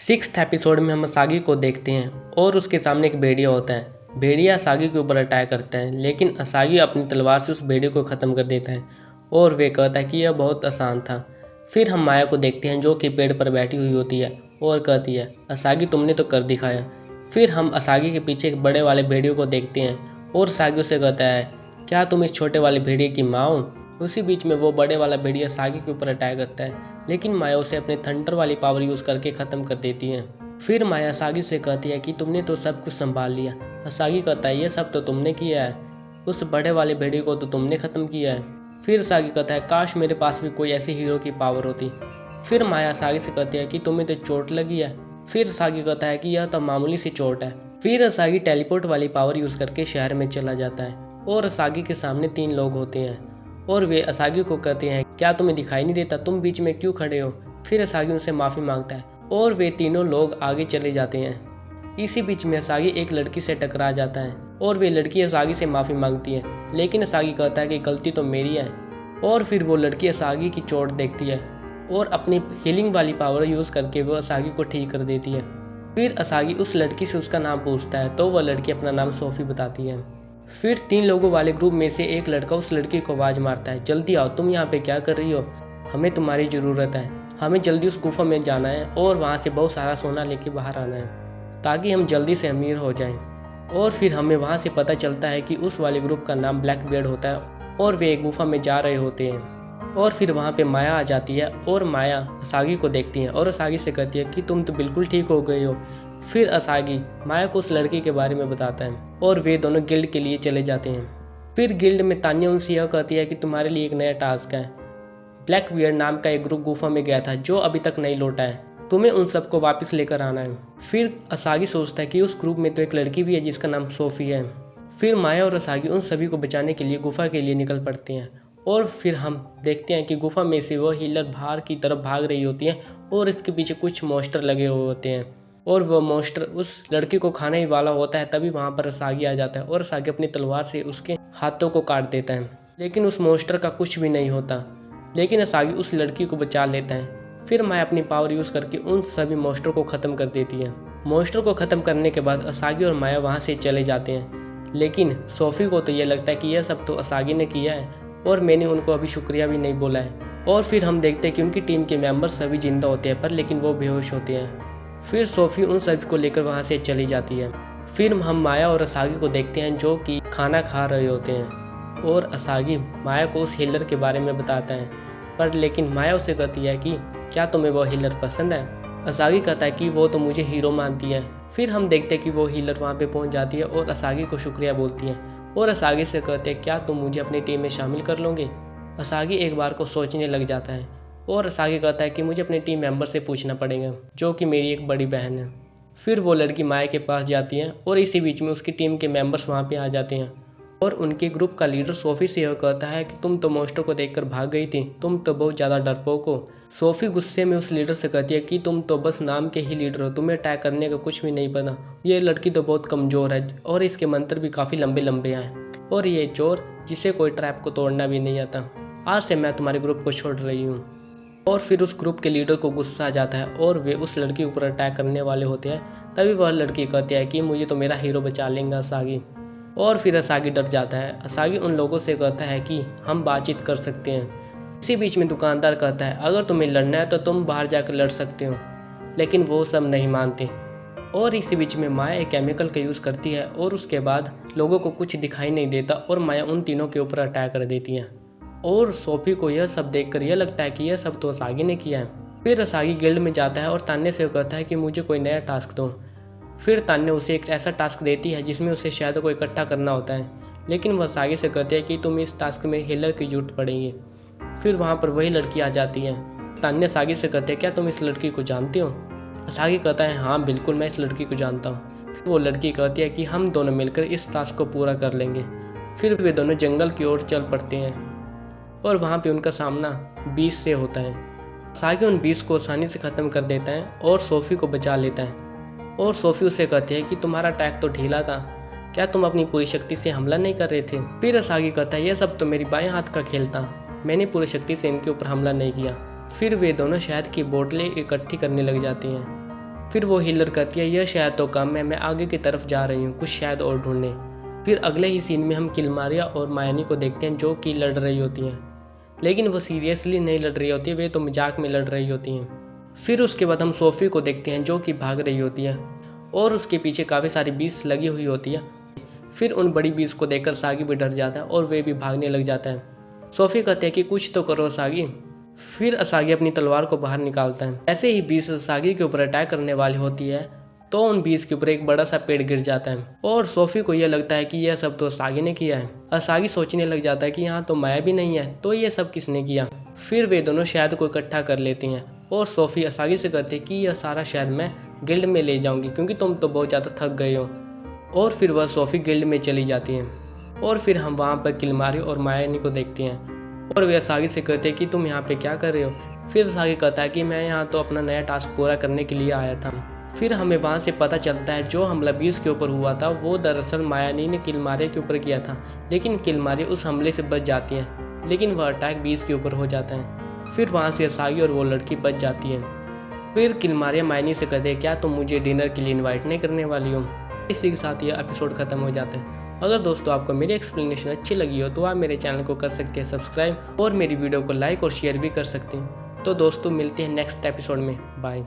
Sixth episode में हम असागी को देखते हैं और उसके सामने एक भेड़िया होता है। भेड़िया असागी के ऊपर अटैक करता है, लेकिन असागी अपनी तलवार से उस भेड़िए को ख़त्म कर देता है और वे कहता है कि यह बहुत आसान था। फिर हम माया को देखते हैं जो कि पेड़ पर बैठी हुई होती है और कहती है, असागी तुमने तो कर दिखाया। फिर हम असागी के पीछे एक बड़े वाले भेड़िए को देखते हैं और असागी उसे कहता है, क्या तुम इस छोटे वाले भेड़िए की माँ हो। उसी बीच में वो बड़े वाला भेड़िया असागी के ऊपर अटैक करता है, लेकिन माया उसे अपने थंडर वाली पावर यूज़ करके ख़त्म कर देती है। फिर माया असागी से कहती है कि तुमने तो सब कुछ संभाल लिया। असागी कहता है, ये सब तो तुमने किया है, उस बड़े वाले भेड़िए को तो तुमने ख़त्म किया है। फिर असागी कहता है, काश मेरे पास भी कोई ऐसी हीरो की पावर होती। फिर माया असागी से कहती है कि तुम्हें तो चोट लगी है। फिर असागी कहता है कि यह तो मामूली सी चोट है। फिर असागी टेलीपोर्ट वाली पावर यूज़ करके शहर में चला जाता है और असागी के सामने 3 लोग होते हैं और वे असागी को कहते हैं, क्या तुम्हें दिखाई नहीं देता, तुम बीच में क्यों खड़े हो। फिर असागी उनसे माफ़ी मांगता है और वे तीनों लोग आगे चले जाते हैं। इसी बीच में असागी एक लड़की से टकरा जाता है और वे लड़की असागी से माफ़ी मांगती है, लेकिन असागी कहता है कि गलती तो मेरी है। और फिर वो लड़की असागी की चोट देखती है और अपनी हीलिंग वाली पावर यूज़ करके वो असागी को ठीक कर देती है। फिर असागी उस लड़की से उसका नाम पूछता है तो वह लड़की अपना नाम सोफ़ी बताती है। फिर 3 लोगों वाले ग्रुप में से एक लड़का उस लड़की को आवाज़ मारता है, जल्दी आओ, तुम यहाँ पे क्या कर रही हो, हमें तुम्हारी ज़रूरत है, हमें जल्दी उस गुफा में जाना है और वहाँ से बहुत सारा सोना लेके बाहर आना है ताकि हम जल्दी से अमीर हो जाएं। और फिर हमें वहाँ से पता चलता है कि उस वाले ग्रुप का नाम ब्लैक बियर्ड होता है और वे एक गुफा में जा रहे होते हैं। और फिर वहाँ पे माया आ जाती है और माया असागी को देखती है और असागी से कहती है कि तुम तो बिल्कुल ठीक हो गई हो। फिर असागी माया को उस लड़की के बारे में बताता है और वे दोनों गिल्ड के लिए चले जाते हैं। फिर गिल्ड में तान्या उनसे यह कहती है कि तुम्हारे लिए एक नया टास्क है। ब्लैक बियर्ड नाम का एक ग्रुप गुफा में गया था जो अभी तक नहीं लौटा है, तुम्हें उन सबको वापस लेकर आना है। फिर असागी सोचता है कि उस ग्रुप में तो एक लड़की भी है जिसका नाम सोफ़ी है। फिर माया और असागी उन सभी को बचाने के लिए गुफा के लिए निकल पड़ते हैं और फिर हम देखते हैं कि गुफा में से वो हीलर बाहर की तरफ भाग रही होती है और इसके पीछे कुछ मॉन्स्टर लगे हुए होते हैं और वो मॉन्स्टर उस लड़की को खाने ही वाला होता है। तभी वहाँ पर असागी आ जाता है और असागी अपनी तलवार से उसके हाथों को काट देता है, लेकिन उस मॉन्स्टर का कुछ भी नहीं होता, लेकिन असागी उस लड़की को बचा लेता है। फिर माया अपनी पावर यूज़ करके उन सभी मॉन्स्टर को ख़त्म कर देती है। मॉन्स्टर को ख़त्म करने के बाद असागी और माया वहाँ से चले जाते हैं, लेकिन सोफ़ी को तो ये लगता है कि यह सब तो असागी ने किया है और मैंने उनको अभी शुक्रिया भी नहीं बोला है। और फिर हम देखते हैं कि उनकी टीम के मेंबर्स सभी जिंदा होते हैं पर लेकिन वो बेहोश होते हैं। फिर सोफ़ी उन सभी को लेकर वहाँ से चली जाती है। फिर हम माया और असागी को देखते हैं जो कि खाना खा रहे होते हैं और असागी माया को उस हीलर के बारे में बताता है, पर लेकिन माया उसे कहती है कि क्या तुम्हें वो हीलर पसंद है। असागी कहता है कि वो तो मुझे हीरो मानती है। फिर हम देखते हैं कि वो हीलर वहाँ पे पहुँच जाती है और असागी को शुक्रिया बोलती है और असागी से कहते हैं, क्या तुम मुझे अपनी टीम में शामिल कर लोगे। असागी एक बार को सोचने लग जाता है और असागी कहता है कि मुझे अपने टीम मेंबर से पूछना पड़ेगा जो कि मेरी एक बड़ी बहन है। फिर वो लड़की माया के पास जाती है और इसी बीच में उसकी टीम के मेंबर्स वहाँ पे आ जाते हैं और उनके ग्रुप का लीडर सोफ़ी से यह कहता है कि तुम तो मॉन्स्टर को देखकर भाग गई थी, तुम तो बहुत ज़्यादा डरपोक हो। सोफ़ी गुस्से में उस लीडर से कहती है कि तुम तो बस नाम के ही लीडर हो, तुम्हें अटैक करने का कुछ भी नहीं पता, ये लड़की तो बहुत कमज़ोर है और इसके मंत्र भी काफ़ी लंबे लंबे हैं और ये चोर जिसे कोई ट्रैप को तोड़ना भी नहीं आता, आज से मैं तुम्हारे ग्रुप को छोड़ रही हूँ। और फिर उस ग्रुप के लीडर को गुस्सा आ जाता है और वे उस लड़की के ऊपर अटैक करने वाले होते हैं। तभी वह लड़की कहती है कि मुझे तो मेरा हीरो बचा लेगा असागी। और फिर असागी डर जाता है। असागी उन लोगों से कहता है कि हम बातचीत कर सकते हैं। इसी बीच में दुकानदार कहता है, अगर तुम्हें लड़ना है तो तुम बाहर जाकर लड़ सकते हो, लेकिन वो सब नहीं मानते। और इसी बीच में माया एक केमिकल का यूज़ करती है और उसके बाद लोगों को कुछ दिखाई नहीं देता और माया उन तीनों के ऊपर अटैक कर देती है और सोफ़ी को यह सब देखकर यह लगता है कि यह सब तो असागी ने किया है। फिर असागी गिल्ड में जाता है और तान्या से कहता है कि मुझे कोई नया टास्क दो। फिर तान्या उसे एक ऐसा टास्क देती है जिसमें उसे शायद को इकट्ठा करना होता है, लेकिन वह असागी से कहती है कि तुम इस टास्क में हीलर की जरूरत पड़ेगी। फिर वहाँ पर वही लड़की आ जाती है। तान्या असागी से कहते हैं, क्या तुम इस लड़की को जानती हो। असागी कहता है, हाँ बिल्कुल मैं इस लड़की को जानता हूँ। फिर वो लड़की कहती है कि हम दोनों मिलकर इस टास्क को पूरा कर लेंगे। फिर वे दोनों जंगल की ओर चल पड़ते हैं और वहाँ पे उनका सामना 20 से होता है। असागी उन 20 को आसानी से ख़त्म कर देता है और सोफ़ी को बचा लेता है और सोफ़ी उसे कहती है कि तुम्हारा अटैक तो ढीला था, क्या तुम अपनी पूरी शक्ति से हमला नहीं कर रहे थे। फिर असागी कहता है, यह सब तो मेरी बाएं हाथ का खेल था, मैंने पूरी शक्ति से इनके ऊपर हमला नहीं किया। फिर वे दोनों शहद की बोतलें इकट्ठी करने लग जाती हैं। फिर वो हीलर कहती है यह शायद तो कम है, मैं आगे की तरफ जा रही हूँ कुछ शायद और ढूंढने। फिर अगले ही सीन में हम किलमारिया और मायानी को देखते हैं जो कि लड़ रही होती हैं, लेकिन वो सीरियसली नहीं लड़ रही होती है, वे तो मजाक में लड़ रही होती हैं। फिर उसके बाद हम सोफ़ी को देखते हैं जो कि भाग रही होती है और उसके पीछे काफ़ी सारी बीस लगी हुई होती है। फिर उन बड़ी बीस को देखकर सागी भी डर जाता है और वे भी भागने लग जाता है। सोफ़ी कहते हैं कि कुछ तो करो सागी। फिर असागी अपनी तलवार को बाहर निकालता है। ऐसे ही बीस सागी के ऊपर अटैक करने वाली होती है तो उन बीस के ऊपर एक बड़ा सा पेड़ गिर जाता है और सोफ़ी को यह लगता है कि यह सब तो असागी ने किया है। असागी सोचने लग जाता है कि यहाँ तो माया भी नहीं है, तो ये सब किसने किया। फिर वे दोनों शहद को इकट्ठा कर लेती हैं और सोफ़ी असागी से कहती है कि यह सारा शहद मैं गिल्ड में ले जाऊंगी क्योंकि तुम तो बहुत ज़्यादा थक गए हो। और फिर वह सोफ़ी गिल्ड में चली जाती हैं और फिर हम वहाँ पर किलमारी और मायानी को देखते हैं और वे असागी से कहते हैं कि तुम यहाँ पे क्या कर रहे हो। फिर असागी कहता है कि मैं यहाँ तो अपना नया टास्क पूरा करने के लिए आया था। फिर हमें वहाँ से पता चलता है जो हमला बीस के ऊपर हुआ था वो दरअसल मायानी ने किलमारी के ऊपर किया था, लेकिन किलमारी उस हमले से बच जाती है, लेकिन वह अटैक बीस के ऊपर हो जाता है। फिर वहाँ से असागी और वो लड़की बच जाती है। फिर किलमारिया मायानी से कहते हैं क्या तुम मुझे डिनर के लिए इन्वाइट नहीं करने वाली हो। इसी के साथ यह एपिसोड खत्म हो जाता है। अगर दोस्तों आपको मेरी एक्सप्लेनेशन अच्छी लगी हो तो आप मेरे चैनल को कर सकते हैं सब्सक्राइब और मेरी वीडियो को लाइक और शेयर भी कर सकते हैं। तो दोस्तों मिलते हैं नेक्स्ट एपिसोड में। बाय।